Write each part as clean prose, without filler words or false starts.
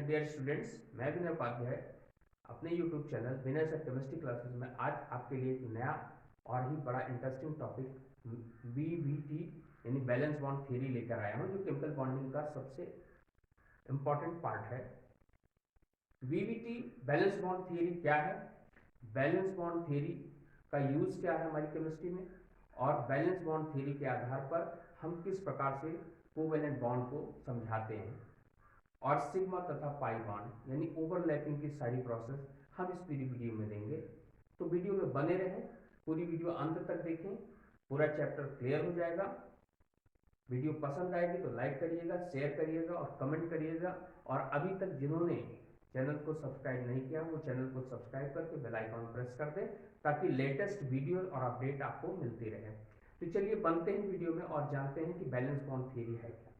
Dear students, मैं विनय उपाध्याय अपने YouTube channel विनय sir chemistry classes में आज आपके लिए एक नया और ही बड़ा इंटरेस्टिंग टॉपिक वीवीटी यानी बैलेंस बॉन्ड थ्योरी लेकर आया हूं, जो केमिकल बॉन्डिंग का सबसे इम्पॉर्टेंट पार्ट है। वीवीटी बैलेंस बॉन्ड थ्योरी क्या है, बैलेंस बॉन्ड थ्योरी का यूज क्या है हमारी केमिस्ट्री में, और बैलेंस बॉन्ड थ्योरी के आधार पर हम किस प्रकार से कोवेलेंट बॉन्ड को समझाते हैं, और सिग्मा तथा पाई बॉन्ड यानी ओवरलैपिंग की सारी प्रोसेस हम इस पूरी वीडियो में देंगे। तो वीडियो में बने रहें, पूरी वीडियो अंत तक देखें, पूरा चैप्टर क्लियर हो जाएगा। वीडियो पसंद आएगी तो लाइक करिएगा, शेयर करिएगा और कमेंट करिएगा। और अभी तक जिन्होंने चैनल को सब्सक्राइब नहीं किया वो चैनल को सब्सक्राइब करके बेल आइकॉन प्रेस कर दें, ताकि लेटेस्ट वीडियो और अपडेट आपको मिलती रहे। तो चलिए बनते हैं वीडियो में और जानते हैं कि बैलेंस बॉन्ड थ्योरी है क्या।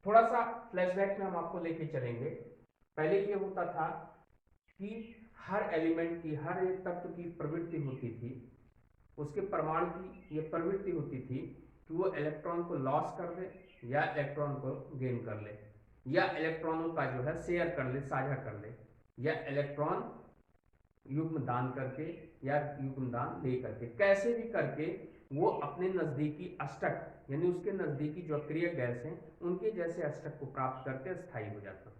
थोड़ा सा फ्लैशबैक में हम आपको लेके चलेंगे। पहले ये होता था कि हर एलिमेंट की, हर एक तत्व की प्रवृत्ति होती थी, उसके परमाणु की ये प्रवृत्ति होती थी कि वो इलेक्ट्रॉन को लॉस कर दे या इलेक्ट्रॉन को गेन कर ले, या इलेक्ट्रॉनों का जो है शेयर कर ले, साझा कर ले, या इलेक्ट्रॉन युग्म दान करके या युग्म दान ले करके, कैसे भी करके वो अपने नजदीकी अष्टक यानी उसके नजदीकी जो अक्रिय गैस हैं उनके जैसे अष्टक को प्राप्त करके स्थायी हो जाता है।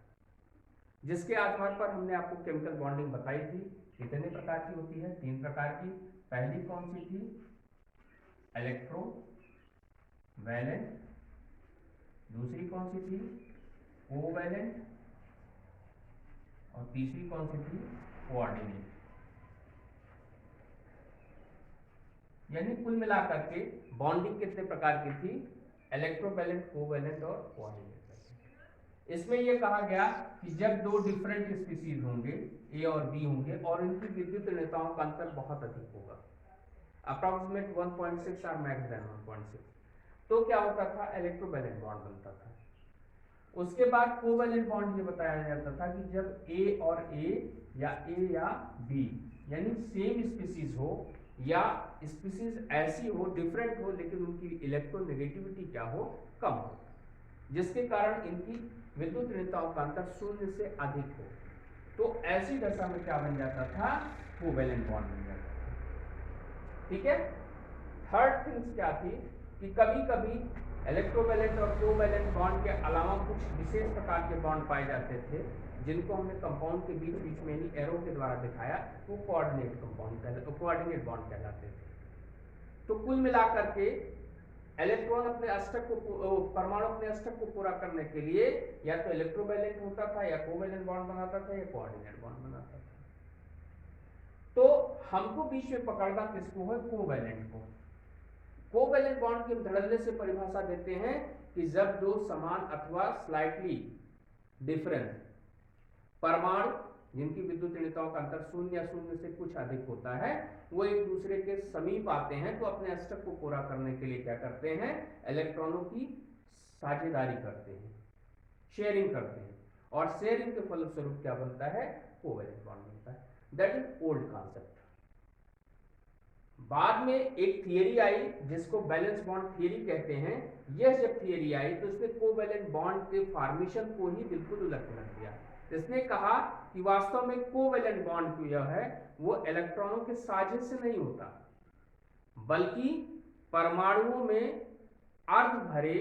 जिसके आधार पर हमने आपको केमिकल बॉन्डिंग बताई थी, कितने प्रकार की होती है, 3 प्रकार की। पहली कौन सी थी, इलेक्ट्रो वैलेंट, दूसरी कौन सी थी, कोवैलेंट, और तीसरी कौन सी थी, कोऑर्डिनेट। यानी कुल मिलाकर के बॉन्डिंग कितने प्रकार की थी, इलेक्ट्रोवैलेंट, कोवैलेंट और कोऑर्डिनेट। इसमें यह कहा गया कि जब दो डिफरेंट स्पीसीज होंगे, ए और बी होंगे, और इनकी विद्युत ऋणताओं का अंतर बहुत अधिक होगा, अप्रॉक्सीमेट 1.6 और मैक्स देन 1.6, तो क्या होता था, इलेक्ट्रोवैलेंट बॉन्ड बनता था। उसके बाद कोवैलेंट बॉन्ड ये बताया जाता था कि जब ए और ए या बी यानी सेम स्पीसीज हो या स्पीसीज ऐसी हो, डिफरेंट हो, लेकिन उनकी इलेक्ट्रोनेगेटिविटी क्या हो, कम हो, जिसके कारण इनकी विद्युत ऋणताओं का अंतर 0 से अधिक हो। तो ऐसी दशा में क्या बन जाता था, कोवैलेंट बॉन्ड बन जाता था। ठीक है। थर्ड थिंग्स क्या थी कि कभी कभी इलेक्ट्रोवैलेंट और कोवैलेंट बॉन्ड के अलावा कुछ विशेष प्रकार के बॉन्ड पाए जाते थे, जिनको हमने कंपाउंड के बीच बीच में ही एरो के द्वारा दिखाया, वो कोऑर्डिनेट कंपाउंड, कोऑर्डिनेट बॉन्ड कहलाते थे। तो कुल मिलाकर के इलेक्ट्रॉन अपने अष्टक को, परमाणु अपने अष्टक को पूरा करने के लिए या तो इलेक्ट्रोवैलेंट होता था, या कोवैलेंट बॉन्ड बनाता था, या कोऑर्डिनेट बॉन्ड बनाता था। तो हमको बीच में पकड़ना किसको है, कोवैलेंट को। कोवैलेंट बॉन्ड की धड़ल्ले से परिभाषा देते हैं कि जब दो समान अथवा स्लाइटली डिफरेंट परमाणु जिनकी विद्युत ऋणताओं का अंतर 0 या 0 से कुछ अधिक होता है, वो एक दूसरे के समीप आते हैं, तो अपने अष्टक को पूरा करने के लिए क्या करते हैं, इलेक्ट्रॉनों की साझेदारी करते हैं, शेयरिंग करते हैं, और शेयरिंग के फलस्वरूप क्या बनता है, कोवैलेंट बॉन्ड बनता है। That is old concept. बाद में एक थियरी आई जिसको बैलेंस बॉन्ड थियरी कहते हैं। यह जब थियरी आई तो उसने कोवैलेंट बॉन्ड के फॉर्मेशन को ही बिल्कुल उलट कर दिया। इसने कहा कि वास्तव में कोवैलेंट बॉन्ड जो है वो इलेक्ट्रॉनों के साझे से नहीं होता, बल्कि परमाणुओं में अर्ध भरे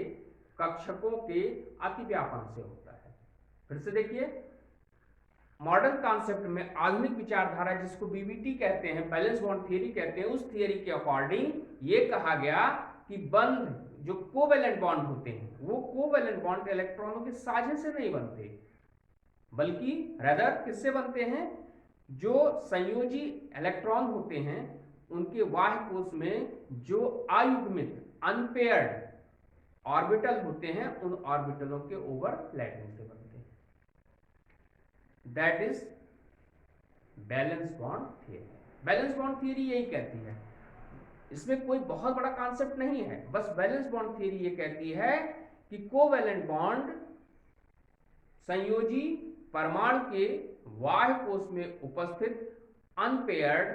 कक्षकों के अतिव्यापन से होता है। फिर से देखिए, मॉडर्न कॉन्सेप्ट में आधुनिक विचारधारा जिसको बीवीटी कहते हैं, बैलेंस बॉन्ड थियरी कहते हैं, उस थियरी के अकॉर्डिंग ये कहा गया कि बंध जो कोवैलेंट बॉन्ड होते हैं वो कोवैलेंट बॉन्ड इलेक्ट्रॉनों के साझे से नहीं बनते, बल्कि रदर किससे बनते हैं, जो संयोजी इलेक्ट्रॉन होते हैं उनके बाह्य कोश में जो अयुग्मित अनपेयर्ड ऑर्बिटल होते हैं, उन ऑर्बिटलों के ओवरलैपिंग से बनते हैं। That is valence bond theory. Valence bond theory यही कहती है, इसमें कोई बहुत बड़ा कॉन्सेप्ट नहीं है, बस बैलेंस बॉन्ड थियरी ये कहती है कि कोवैलेंट बॉन्ड संयोजी परमाणु के बाह्य कोश में उपस्थित अनपेयर्ड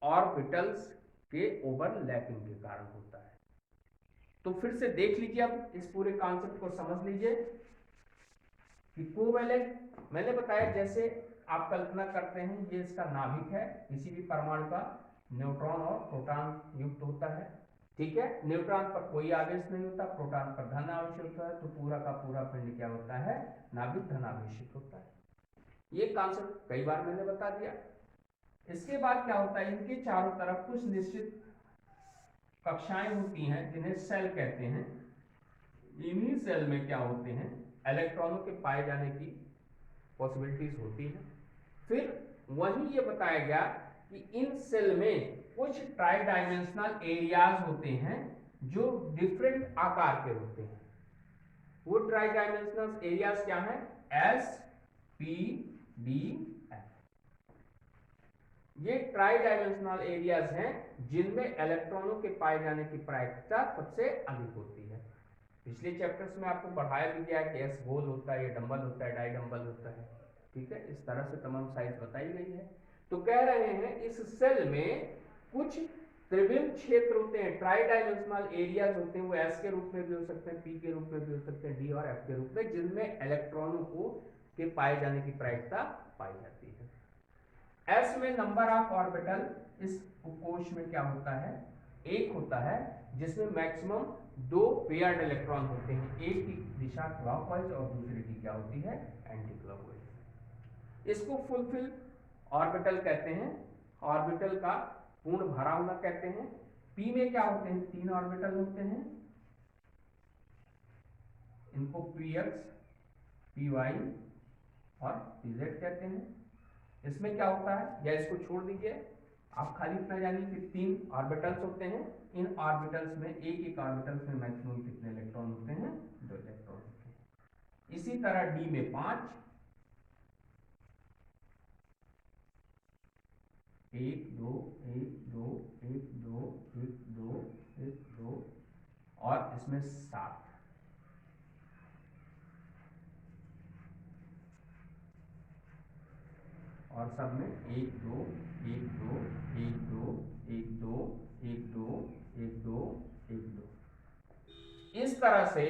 ऑर्बिटल्स के ओवरलैपिंग के कारण होता है। तो फिर से देख लीजिए, अब इस पूरे कॉन्सेप्ट को समझ लीजिए। कि कोवैलेंट, मैंने बताया जैसे आप कल्पना करते हैं ये इसका नाभिक है, किसी भी परमाणु का न्यूट्रॉन और प्रोटॉन युक्त होता है, ठीक है। न्यूट्रॉन पर कोई आवेश नहीं होता, प्रोटॉन पर धन आवेश होता है, तो पूरा का पूरा पिंड क्या होता है, नाभिक धनावेशित होता है। ये कॉन्सेप्ट कई बार मैंने बता दिया। इसके बाद क्या होता है, इनके चारों तरफ कुछ निश्चित कक्षाएं होती हैं जिन्हें सेल कहते हैं। इन्हीं सेल में क्या होते हैं, इलेक्ट्रॉनों के पाए जाने की पॉसिबिलिटीज होती है। फिर वहीं ये बताया गया कि इन सेल में कुछ ट्राई डायमेंशनल एरियाज होते हैं जो डिफरेंट आकार के होते हैं। वो ट्राई डायमेंशनल एरियाज क्या हैं, एस पी डी एफ। ये ट्राई डायमेंशनल एरियाज हैं जिनमें इलेक्ट्रॉनों के पाए जाने की प्रायिकता सबसे अधिक होती है। पिछले चैप्टर्स में आपको पढ़ाया भी गया कि एस गोल होता है, ये डंबल होता है, डाई डंबल होता है, ठीक है। इस तरह से तमाम साइज बताई गई है। तो कह रहे हैं इस सेल में कुछ त्रिविम क्षेत्र होते हैं, ट्राई डायमेंशनल एरियाज होते हैं, वो एस के रूप में भी हो सकते हैं, पी के रूप में भी हो सकते हैं, डी और एफ के रूप में, जिनमें इलेक्ट्रॉनों को के पाए जाने की प्रायिकता पाई जाती है। एस में नंबर ऑफ ऑर्बिटल इस कोश में क्या होता है, एक होता है, जिसमें मैक्सिमम 2 पेयर्ड इलेक्ट्रॉन होते हैं, एक की दिशा क्लॉकवाइज और दूसरे की क्या होती है, एंटी क्लॉकवाइज। इसको फुलफिल ऑर्बिटल कहते हैं, ऑर्बिटल का पूर्ण भरा हुआ कहते हैं। पी में क्या होते हैं, 3 ऑर्बिटल होते हैं, इनको पी एक्स, पी वाई और पी जेड कहते हैं। इसमें क्या होता है, या इसको छोड़ दीजिए, आप खाली इतना जानिए कि 3 ऑर्बिटल्स होते हैं। इन ऑर्बिटल्स में एक ऑर्बिटल्स में मैक्सिमम कितने इलेक्ट्रॉन होते हैं, 2 इलेक्ट्रॉन होते हैं। इसी तरह डी में 5, 1 2 1 2 1 2 1 2 1 2 और इसमें 7। और सब में 1 2 1 2 1 2 1 2 1 2 1 2 1 2। इस तरह से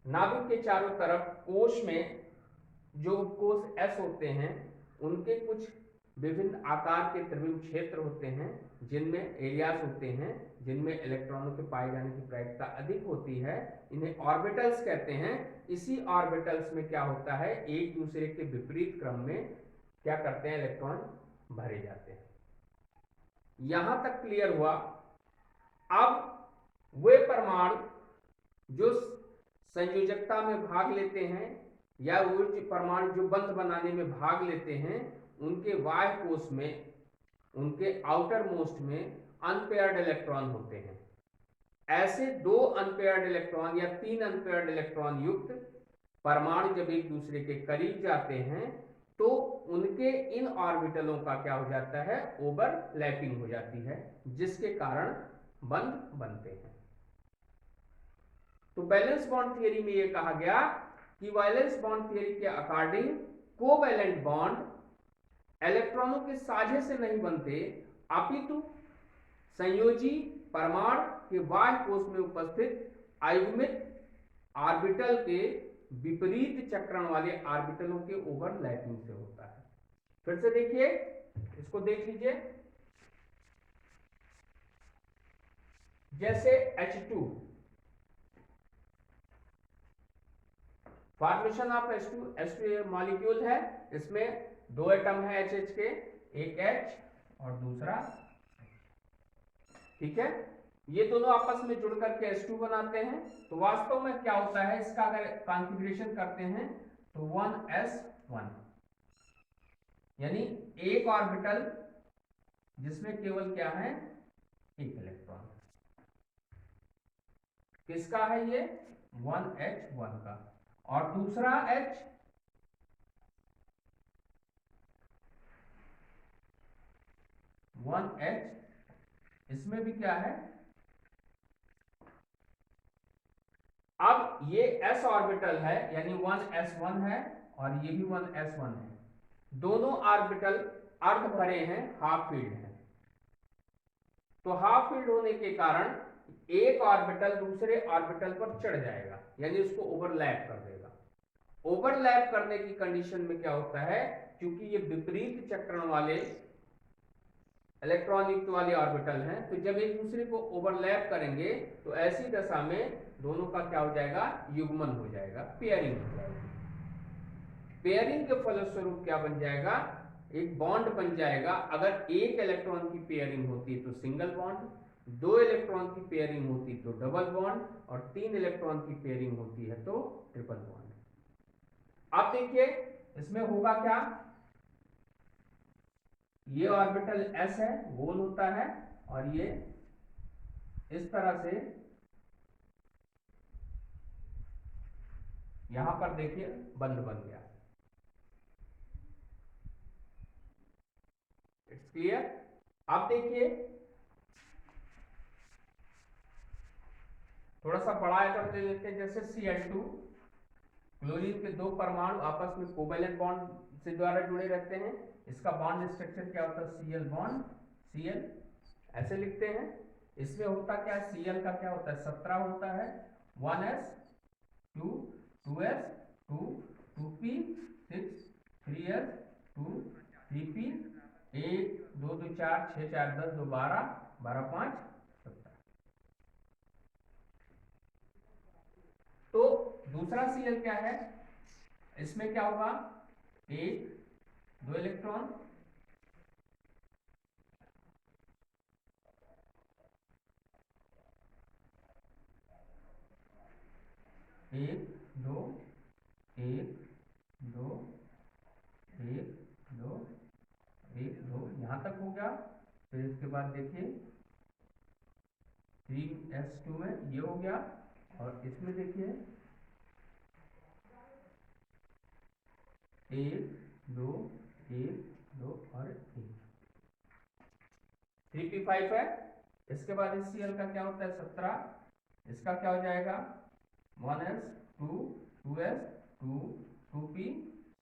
नाभिक के चारों तरफ कोश में जो उपकोश एस होते हैं उनके कुछ विभिन्न आकार के त्रिविम क्षेत्र होते हैं, जिनमें एरियाज होते हैं, जिनमें इलेक्ट्रॉनों के पाए जाने की प्रायिकता अधिक होती है। इन्हें ऑर्बिटल्स कहते हैं। इसी ऑर्बिटल्स में क्या होता है, एक दूसरे के विपरीत क्रम में क्या करते हैं, इलेक्ट्रॉन भरे जाते हैं। यहां तक क्लियर हुआ। अब वे परमाणु जो संयोजकता में भाग लेते हैं या वो परमाणु जो बंध बनाने में भाग लेते हैं, उनके बाह्य कोश में, उनके आउटर मोस्ट में अनपेयर्ड इलेक्ट्रॉन होते हैं। ऐसे 2 अनपेयर्ड इलेक्ट्रॉन या 3 अनपेयर्ड इलेक्ट्रॉन युक्त परमाणु जब एक दूसरे के करीब जाते हैं तो उनके इन ऑर्बिटलों का क्या हो जाता है, ओवरलैपिंग हो जाती है, जिसके कारण बंध बनते हैं। तो वैलेंस बॉन्ड थियरी में यह कहा गया कि वैलेंस बॉन्ड थियरी के अकॉर्डिंग कोवैलेंट बॉन्ड इलेक्ट्रॉनों के साझे से नहीं बनते, अपितु संयोजी परमाणु के बाह्य कोश में उपस्थित अयुग्मित ऑर्बिटल के विपरीत चक्रण वाले ऑर्बिटलों के ओवरलैपिंग से होता है। फिर से देखिए, इसको देख लीजिए। जैसे H2, formation of H2 molecule है, इसमें 2 एटम है HH के, एक H और दूसरा H, ठीक है। ये दोनों आपस में जुड़ करके H2 बनाते हैं। तो वास्तव में क्या होता है, इसका अगर कॉन्फ़िगरेशन करते हैं तो 1s1, यानी एक ऑर्बिटल जिसमें केवल क्या है, एक इलेक्ट्रॉन। किसका है ये, 1h1 का। और दूसरा H 1h, इसमें भी क्या है, अब ये s ऑर्बिटल है यानी 1s1 है और ये भी 1s1 है। दोनों ऑर्बिटल अर्ध भरे हैं, हाफ फील्ड है। तो हाफ फील्ड होने के कारण एक ऑर्बिटल दूसरे ऑर्बिटल पर चढ़ जाएगा, यानी उसको ओवरलैप कर देगा। ओवरलैप करने की कंडीशन में क्या होता है, क्योंकि ये विपरीत चक्रण वाले इलेक्ट्रॉन युक्त वाले ऑर्बिटल हैं, तो जब एक दूसरे को ओवरलैप करेंगे तो ऐसी दशा में दोनों का क्या हो जाएगा, युग्मन हो जाएगा, पेयरिंग हो जाएगी। पेयरिंग के फलस्वरूप क्या बन जाएगा, एक बॉन्ड बन जाएगा। अगर एक इलेक्ट्रॉन की पेयरिंग होती है तो सिंगल बॉन्ड, दो इलेक्ट्रॉन की पेयरिंग होती तो डबल बॉन्ड, और तीन इलेक्ट्रॉन की पेयरिंग होती है तो ट्रिपल बॉन्ड। अब देखिए इसमें होगा क्या, ये ऑर्बिटल s है, गोल होता है, और ये इस तरह से यहां पर देखिए बंद बन गया। It's clear. अब देखिए थोड़ा सा बड़ा आइटम ले लेते हैं, जैसे Cl2, क्लोरीन के दो परमाणु आपस में कोवेलेंट बॉन्ड से द्वारा जुड़े रहते हैं। इसका बॉन्ड स्ट्रक्चर क्या होता है, Cl बॉन्ड Cl, ऐसे लिखते हैं। इसमें होता क्या है, Cl का क्या होता है, 17 होता है, 1s 2 2s 2 2p 6 3s 2 3p 1 2 2 4 6 4 10 2 12 12 5 17। तो दूसरा Cl क्या है, इसमें क्या होगा, एक दो इलेक्ट्रॉन, एक दो एक दो एक दो एक दो, यहां तक हो गया। फिर इसके बाद देखिए 3s2 में ये हो गया, और इसमें देखिए एक दो और एक, 3p5 है। इसके बाद इस Cl का क्या होता है, 17, इसका क्या हो जाएगा, 1s 2 2s 2 2p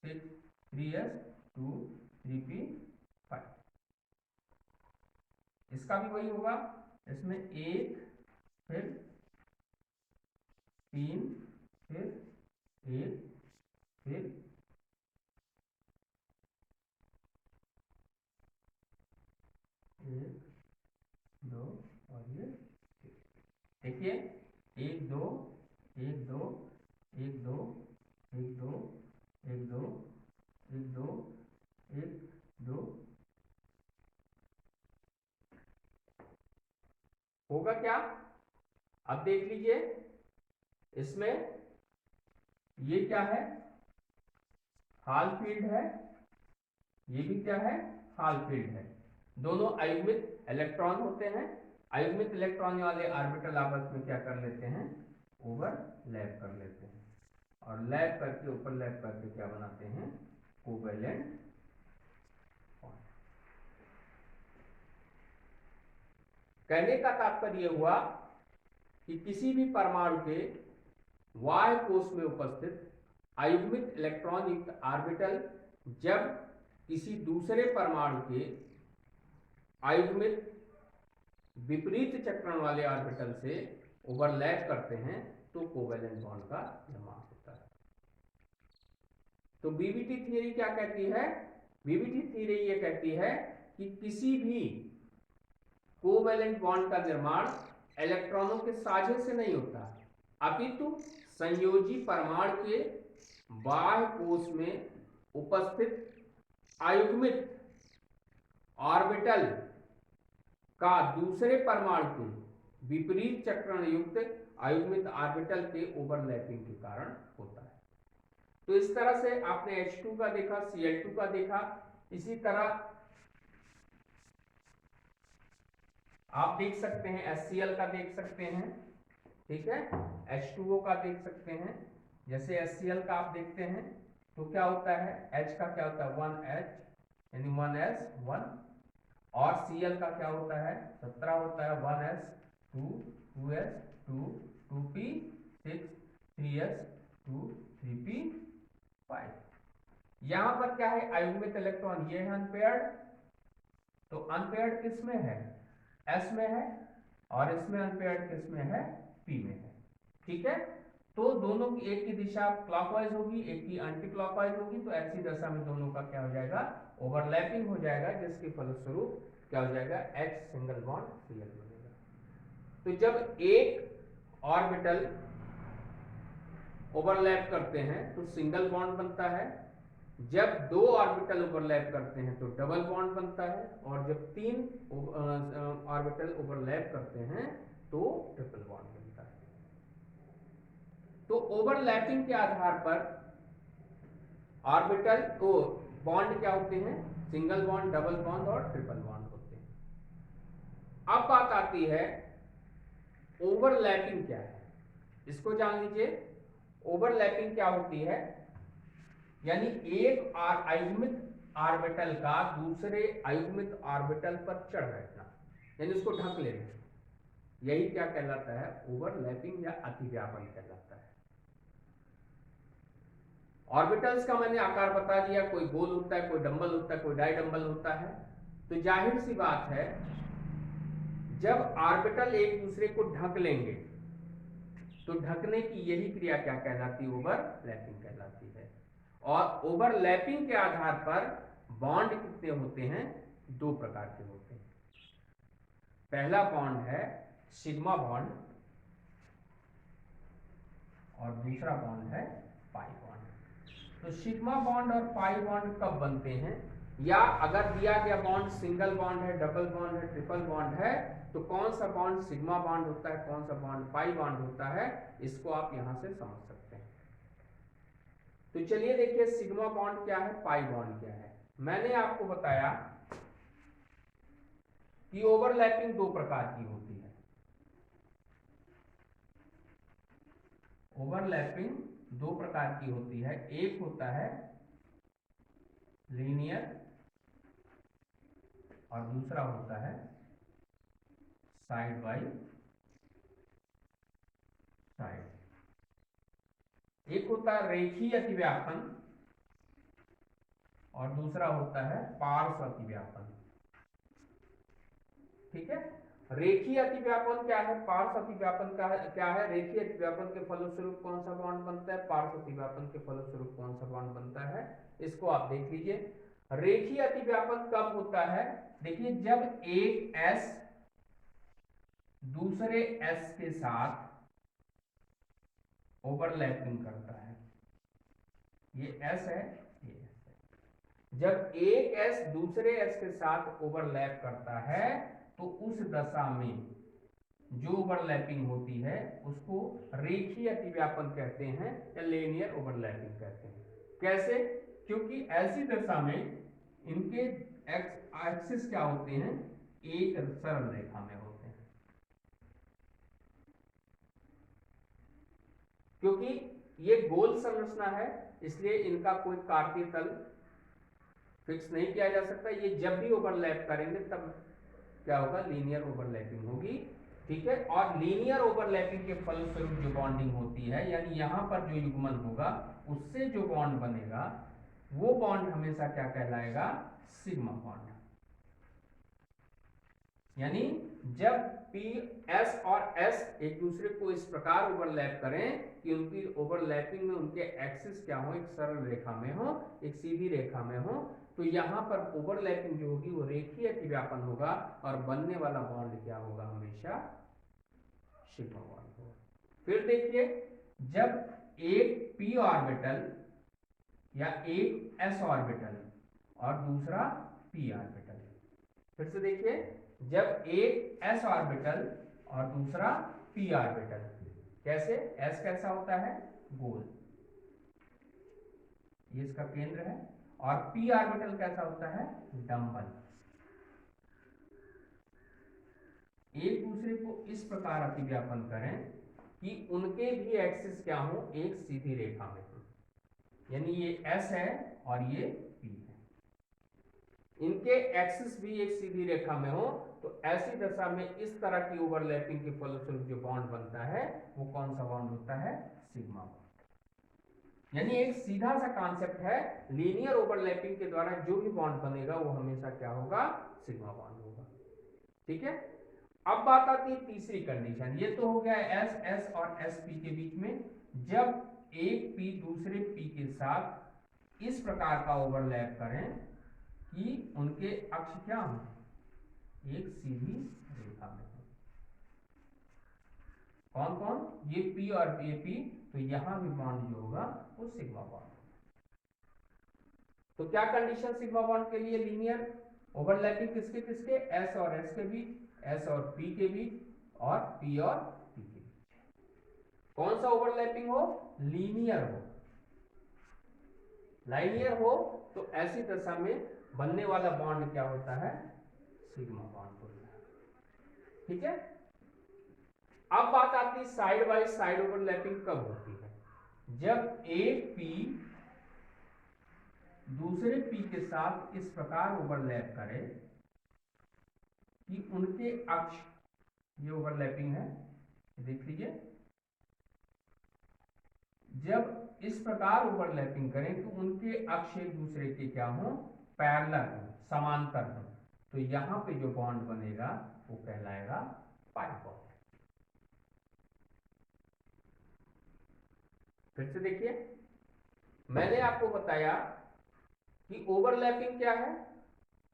6 3s 2 3p5, इसका भी वही होगा। इसमें एक, फिर तीन, फिर एक, फिर एक दो, और ये देखिए एक दो एक दो एक दो एक दो एक दो एक दो एक दो, होगा क्या, अब देख लीजिए इसमें ये क्या है, हाल फील्ड है, ये भी क्या है, हाल फील्ड है। दोनों अयुग्मित इलेक्ट्रॉन होते हैं। अयुग्मित इलेक्ट्रॉन वाले ऑर्बिटल आपस में क्या कर लेते हैं, ओवरलैप कर लेते हैं, और लैप करके ऊपर लैप करके क्या बनाते हैं, कोवेलेंट। कहने का तात्पर्य हुआ कि किसी भी परमाणु के बाह्य कोश में उपस्थित अयुग्मित इलेक्ट्रॉन युक्त ऑर्बिटल जब किसी दूसरे परमाणु के अयुग्मित विपरीत चक्रण वाले ऑर्बिटल से ओवरलैप करते हैं तो कोवेलेंट बॉन्ड का निर्माण होता है। तो बीबीटी थ्योरी क्या कहती है, बीबीटी थ्योरी ये कहती है कि किसी भी कोवेलेंट बॉन्ड का निर्माण इलेक्ट्रॉनों के साझे से नहीं होता, अपितु संयोजी परमाणु के बाह्य कोश में उपस्थित अयुग्मित ऑर्बिटल का दूसरे परमाणु के विपरीत चक्रण युक्त अयुग्मित ऑर्बिटल के ओवरलैपिंग के कारण होता है। तो इस तरह से आपने H2 का देखा, Cl2 का देखा, इसी तरह आप देख सकते हैं HCl का देख सकते हैं, ठीक है, H2O का देख सकते हैं। जैसे HCl का आप देखते हैं तो क्या होता है, H का क्या होता है 1H यानी 1s 1, और Cl का क्या होता है 17 होता है, 1s 2 2s 2 2p 6 3s 2 3p 5। यहां पर क्या है, अयुग्मित इलेक्ट्रॉन ये है अनपेयर्ड, तो अनपेयर्ड किस में है, S में है, और इसमें अनपेयर्ड किस में है, P में है, ठीक है। तो दोनों की एक की दिशा क्लॉकवाइज होगी, एक की एंटी क्लॉकवाइज होगी, तो ऐसी दशा में दोनों का क्या हो जाएगा, ओवरलैपिंग हो जाएगा, जिसके फलस्वरूप क्या हो जाएगा, H सिंगल बॉन्ड Cl बनेगा। तो जब एक ऑर्बिटल ओवरलैप करते हैं तो सिंगल बॉन्ड बनता है, जब दो ऑर्बिटल ओवरलैप करते हैं तो डबल बॉन्ड बनता है, और जब तीन ऑर्बिटल ओवरलैप करते हैं तो ट्रिपल बॉन्ड बनता है। तो ओवरलैपिंग के आधार पर ऑर्बिटल तो बॉन्ड क्या होते हैं, सिंगल बॉन्ड, डबल बॉन्ड और ट्रिपल बॉन्ड होते हैं। अब बात आती है ओवरलैपिंग क्या है, इसको जान लीजिए। ओवरलैपिंग क्या होती है, यानी एक आयुग्मित ऑर्बिटल का दूसरे आयुग्मित ऑर्बिटल पर चढ़ बैठना, यानी उसको ढक लेना, यही क्या कहलाता है, ओवरलैपिंग या अतिव्यापन कहलाता है। ऑर्बिटल्स का मैंने आकार बता दिया, कोई गोल होता है, कोई डंबल होता है, कोई डाई डंबल होता है। तो जाहिर सी बात है जब ऑर्बिटल एक दूसरे को ढक लेंगे तो ढकने की यही क्रिया क्या कहलाती है, ओवरलैपिंग कहलाती है। और ओवरलैपिंग के आधार पर बॉन्ड कितने होते हैं, दो प्रकार के होते हैं। पहला बॉन्ड है सिग्मा बॉन्ड और दूसरा बॉन्ड है पाई बॉन्ड। तो सिग्मा बॉन्ड और पाई बॉन्ड कब बनते हैं, या अगर दिया गया बॉन्ड सिंगल बॉन्ड है, डबल बॉन्ड है, ट्रिपल बॉन्ड है, तो कौन सा बॉन्ड सिग्मा बॉन्ड होता है, कौन सा बॉन्ड पाई बॉन्ड होता है, इसको आप यहां से समझ सकते हैं। तो चलिए देखिए सिग्मा बॉन्ड क्या है, पाई बॉन्ड क्या है। मैंने आपको बताया कि ओवरलैपिंग दो प्रकार की होती है। ओवरलैपिंग दो प्रकार की होती है, एक होता है लीनियर और दूसरा होता है साइड बाय साइड। एक होता है रेखीय अतिव्यापन और दूसरा होता है पार्श्व अतिव्यापन। ठीक है, रेखीय अतिव्यापन क्या है, पार्श्व अतिव्यापन क्या है। रेखीय अतिव्यापन के फलस्वरूप कौन सा बॉन्ड बनता है, पार्श्व अतिव्यापन के फलस्वरूप कौन सा बॉन्ड बनता है, इसको आप देख लीजिए। रेखीय अतिव्यापन कब होता है, देखिए जब एक S दूसरे S के साथ ओवरलैपिंग करता है, ये S है, ये S है। जब एक S दूसरे S के साथ ओवरलैप करता है तो उस दशा में जो ओवरलैपिंग होती है उसको रेखीय अतिव्यापन कहते हैं या लीनियर ओवरलैपिंग कहते हैं। कैसे, क्योंकि ऐसी दशा में इनके एक्सिस क्या होते हैं, एक सरल रेखा में होते हैं। क्योंकि ये गोल संरचना है इसलिए इनका कोई कार्तीय तल फिक्स नहीं किया जा सकता। ये जब भी ओवरलैप करेंगे तब क्या होगा, लीनियर ओवरलैपिंग होगी। ठीक है, और लीनियर ओवरलैपिंग के फलस्वरूप जो बॉन्डिंग होती है, यानी यहां पर जो युग्मन होगा उससे जो बॉन्ड बनेगा वो बॉन्ड हमेशा क्या कहलाएगा, सिग्मा बॉन्ड। यानी जब पी एस और एस एक दूसरे को इस प्रकार ओवरलैप करें कि उनकी ओवरलैपिंग में उनके एक्सिस क्या हो, एक सरल रेखा में हो, एक सीधी रेखा में हो, तो यहां पर ओवरलैपिंग जो होगी वो रेखीय अतिव्यापन होगा और बनने वाला बॉन्ड क्या होगा, हमेशा सिग्मा बॉन्ड होगा। फिर देखिए जब एक पी ऑर्बिटल या एक एस ऑर्बिटल और दूसरा पी ऑर्बिटल, फिर से देखिए जब एक s ऑर्बिटल और दूसरा p ऑर्बिटल, कैसे, s कैसा होता है, गोल, ये इसका केंद्र है, और p ऑर्बिटल कैसा होता है, डंबल। एक दूसरे को इस प्रकार अतिव्यापन करें कि उनके भी एक्सिस क्या हो, एक सीधी रेखा में हो, यानी ये s है और ये p है, इनके एक्सिस भी एक सीधी रेखा में हो, तो ऐसी दशा में इस तरह की ओवरलैपिंग के फलस्वरूप जो बॉन्ड बनता है वो कौन सा बॉन्ड होता है, सिग्मा बॉन्ड। यानी एक सीधा सा कॉन्सेप्ट है, लीनियर ओवरलैपिंग के द्वारा जो भी बॉन्ड बनेगा वो हमेशा क्या होगा, सिग्मा बॉन्ड होगा। ठीक है, अब बात आती है तीसरी कंडीशन। ये तो हो गया एस एस और एस पी के बीच में, जब एक पी दूसरे पी के साथ इस प्रकार का ओवरलैप करें कि उनके अक्ष क्या हो, एक सीधी रेखा में हो। कौन कौन, ये पी और ये पी, तो यहां भी बॉन्ड जो होगा वो सिग्मा बॉन्ड। तो क्या कंडीशन सिग्मा बॉन्ड के लिए, लीनियर ओवरलैपिंग किसके किसके, एस और एस के बीच, एस और पी के बीच, और पी और पी के बीच। कौन सा ओवरलैपिंग हो, लीनियर हो। लाइनियर हो तो ऐसी दशा में बनने वाला बॉन्ड क्या होता है, सिग्मा बॉन्ड होता है। ठीक है। अब बात आती है साइड बाय साइड ओवरलैपिंग कब होती है, जब एक पी दूसरे पी के साथ इस प्रकार ओवरलैप करे कि उनके अक्ष, ये ओवरलैपिंग है, देख लीजिए, जब इस प्रकार ओवरलैपिंग करें तो उनके अक्ष एक दूसरे के क्या हो, पैरेलल हो, समांतर हो, तो यहां पे जो बॉन्ड बनेगा वो कहलाएगा पाई बॉन्ड। फिर से देखिए, मैंने आपको बताया कि ओवरलैपिंग क्या है,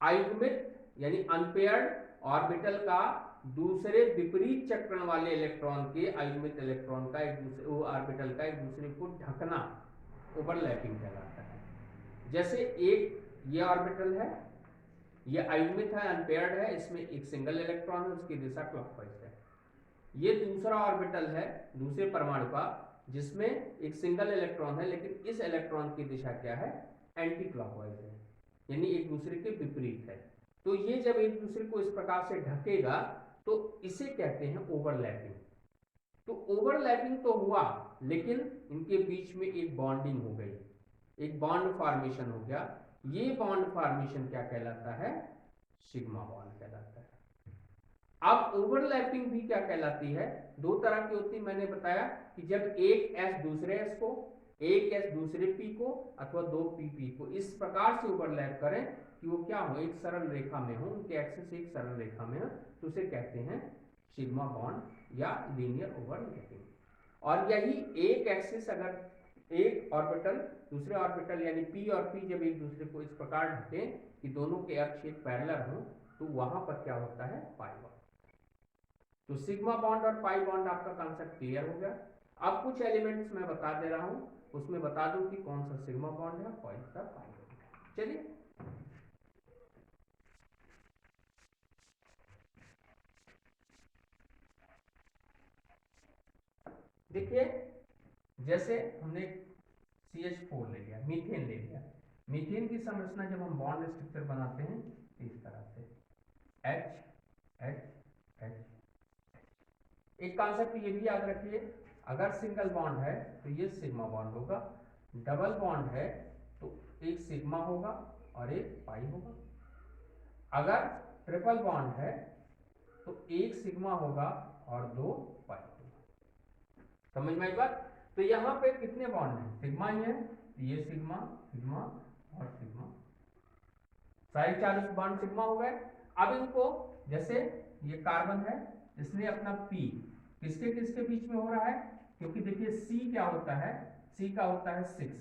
आयुग्मित यानी अनपेयर्ड ऑर्बिटल का दूसरे विपरीत चक्रण वाले इलेक्ट्रॉन के, आयुग्मित इलेक्ट्रॉन का एक दूसरे, वो ऑर्बिटल का एक दूसरे को ढकना ओवरलैपिंग कहलाता है। जैसे एक ये ऑर्बिटल है, ये आयुग्मित है, अनपेयर्ड है, इसमें एक सिंगल इलेक्ट्रॉन है, उसकी दिशा क्लॉकवाइज है। ये दूसरा ऑर्बिटल है दूसरे परमाणु का, जिसमें एक सिंगल इलेक्ट्रॉन है, लेकिन इस इलेक्ट्रॉन की दिशा क्या है, एंटी क्लॉकवाइज है, यानी एक दूसरे के विपरीत है। तो ये जब एक दूसरे को इस प्रकार से ढकेगा तो इसे कहते हैं ओवरलैपिंग। तो ओवरलैपिंग तो हुआ, लेकिन इनके बीच में एक बॉन्डिंग हो गई, एक बॉन्ड फॉर्मेशन हो गया। ये बॉन्ड फॉर्मेशन क्या कहलाता है, सिग्मा बॉन्ड कहलाता है। अब ओवरलैपिंग भी क्या कहलाती है, दो तरह की होती है। मैंने बताया कि जब एक एस दूसरे एस को, एक एस दूसरे पी को, अथवा दो पी पी को इस प्रकार से ओवरलैप करें कि वो क्या हो, एक सरल रेखा में हो, उनके एक्सिस एक सरल रेखा में हो, तो उसे कहते हैं सिग्मा बॉन्ड या लीनियर ओवरलैपिंग। और यही एक एक्सिस, अगर एक ऑर्बिटल दूसरे ऑर्बिटल यानी पी और पी जब एक दूसरे को इस प्रकार ढके कि दोनों के अक्ष एक पैरेलल हो, तो वहां पर क्या होता है, पाई बॉन्ड। तो सिग्मा बॉन्ड और पाई बॉन्ड आपका कॉन्सेप्ट क्लियर हो गया। अब कुछ एलिमेंट्स मैं बता दे रहा हूं, उसमें बता दूं कि कौन सा सिग्मा बॉन्ड है, कौन सा पाई बॉन्ड है। चलिए, देखिए, जैसे हमने CH4 ले लिया, मीथेन ले लिया। मीथेन की संरचना जब हम बॉन्ड स्ट्रक्चर बनाते हैं इस तरह से, H H H। एक कॉन्सेप्ट ये भी याद रखिए, अगर सिंगल बॉन्ड है तो ये सिग्मा बॉन्ड होगा, डबल बॉन्ड है तो एक सिग्मा होगा और एक पाई होगा। अगर ट्रिपल बॉन्ड है तो एक सिग्मा होगा और दो पाई होगा। समझ में आई बात। तो यहां पे कितने बॉन्ड हैं, सिग्मा ही है, ये सिग्मा सिग्मा और सिग्मा, सारे चार बॉन्ड सिग्मा हो गए। अब इनको, जैसे ये कार्बन है, इसने अपना पी किसके किसके बीच में हो रहा है, क्योंकि देखिए सी क्या होता है, सी का होता है 6,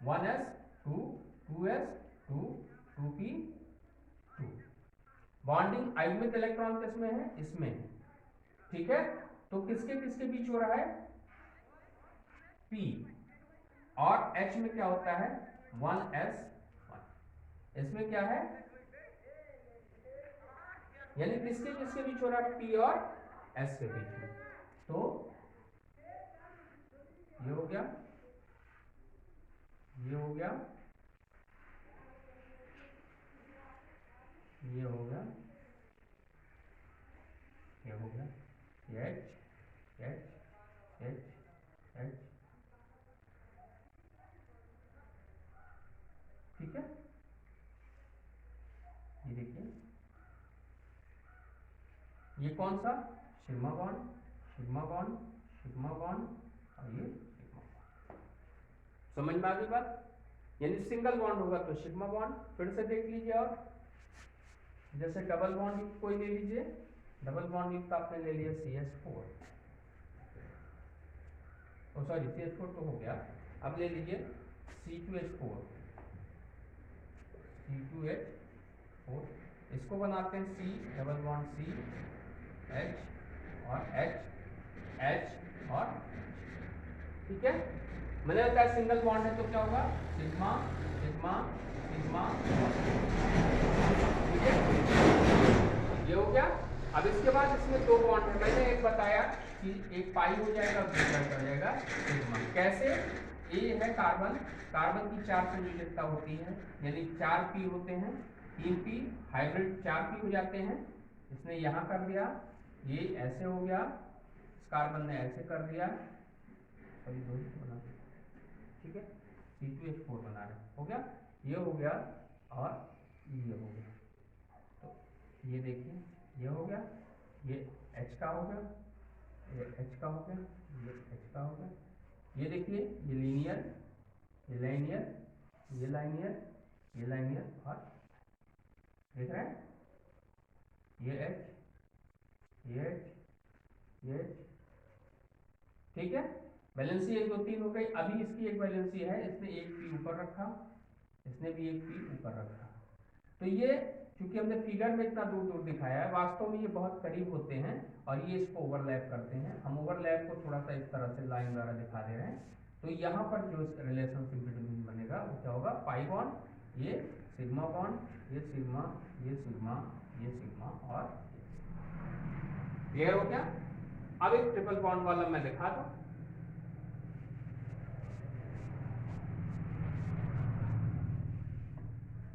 1s 2 2s 2 2p 2। Bonding आयुग्मित electron किसमें है, इसमें। ठीक है, तो किसके किसके बीच हो रहा है, p, और h में क्या होता है 1s 1, इसमें क्या है, यानी किसके किसके बीच हो रहा है, p और s के बीच में। तो ये हो गया, ये हो गया, ये हो गया, ये हो गया, ये H H H H। ठीक है, ये देखिए, ये कौन सा, sigma bond sigma bond sigma bond, और ये सिग्मा बॉन्ड। समझ में आ गई बात। यानी सिंगल बॉन्ड होगा तो सिग्मा बॉन्ड। फिर से देख लीजिए, और जैसे डबल बॉन्ड युक्त कोई ले लीजिए, डबल बॉन्ड युक्त आपने ले लिया CH4, सॉरी CH4 तो हो गया। अब ले लीजिए C2H4, C2H4, इसको बनाते हैं C double bond C H और H और ठीक है। मैंने बताया सिंगल बॉन्ड है तो क्या होगा, सिग्मा सिग्मा सिग्मा, ठीक है, ये हो गया। अब इसके बाद इसमें दो बॉन्ड है, मैंने एक बताया कि एक पाई हो जाएगा और दूसरा हो जाएगा सिग्मा। कैसे, ए है कार्बन, कार्बन की 4 संयोजकता होती है, यानी 4 पी होते हैं, 3 पी हाइब्रिड 4 पी हो जाते हैं। इसने यहाँ कर दिया, ये ऐसे हो गया, इस कार्बन ने ऐसे कर दिया, सॉरी दो ही बना, ठीक है, C2H4 बना रहे, हो गया, ये हो गया और ये हो गया। तो ये देखिए, ये हो गया, ये H का हो गया, ये H का हो गया, ये H का हो गया, ये देखिए, ये लीनियर, ये लाइनियर, ये लाइनियर, ये लाइनियर, और देख रहे हैं, ये H, ये H, ये H, ठीक है। वैलेंसी 1 2 3 हो गई। अभी इसकी एक वैलेंसी है, इसने एक पी ऊपर रखा, इसने भी एक पी ऊपर रखा। तो ये चूंकि हमने फिगर में इतना दूर दूर दिखाया है, वास्तव में ये बहुत करीब होते हैं और ये इसको ओवरलैप करते हैं। हम ओवरलैप को थोड़ा सा इस तरह से लाइन द्वारा दिखा दे रहे हैं। तो यहाँ पर जो रिलेशनशिप बिटवीन बनेगा वो क्या होगा, पाई बॉन्ड, ये सिग्मा बॉन्ड, ये सिग्मा, ये सिग्मा, ये सिग्मा और क्लियर हो गया। अब एक ट्रिपल बॉन्ड वाला मैं दिखा दूं,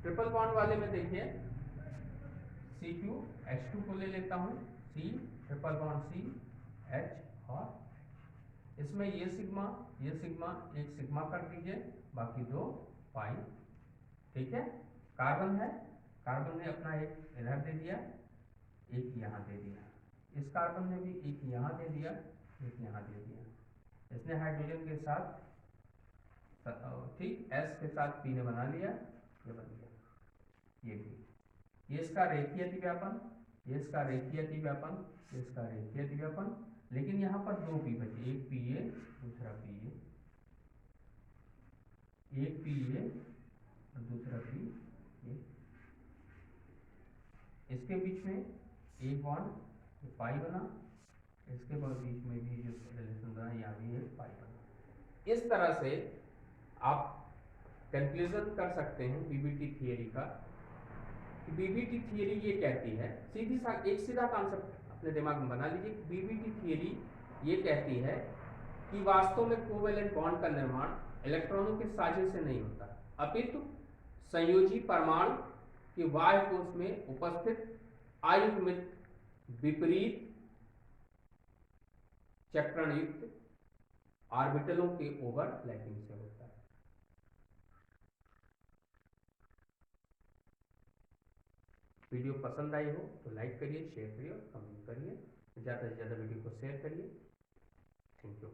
ट्रिपल बॉन्ड वाले में देखिए C2H2 को ले लेता हूं, C triple bond C H, और इसमें ये सिग्मा एक सिग्मा कर दीजिए, बाकी दो पाई, ठीक है। कार्बन है, कार्बन ने अपना एक इधर दे दिया, एक यहाँ दे दिया, इस कार्बन ने भी एक यहाँ दे दिया, एक यहाँ दे दिया। इसने हाइड्रोजन के साथ ठीक S के साथ P ने बना लिया, ये बन गया, ये भी, ये इसका रेखीय अतिव्यापन, ये इसका रेखीय अतिव्यापन, ये इसका रेखीय अतिव्यापन, लेकिन यहाँ पर दो पी बचे, एक पी ए दूसरा पी ए, एक पी ए और दूसरा पी ए, इसके बीच में एक बॉन्ड पाई बना, इसके बाद बीच में भी जो रिलेशन बना, यहाँ भी एक पाई बना। इस तरह से आप कंक्लूजन कर सकते हैं बीबीटी थियरी का। बीबीटी थियरी ये कहती है, एक सीधा कॉन्सेप्ट अपने दिमाग में बना लीजिए, बीबीटी थियरी ये कहती है कि वास्तव में कोवेलेंट बॉन्ड का निर्माण इलेक्ट्रॉनों के साझे से नहीं होता, अपितु संयोजी परमाणु के बाह्य कोश में उपस्थित आयुग्मित विपरीत चक्रण युक्त ऑर्बिटलों के ओवरलैपिंग से होता है। वीडियो पसंद आई हो तो लाइक करिए, शेयर करिए और कमेंट करिए, ज़्यादा से ज़्यादा वीडियो को शेयर करिए। Thank you.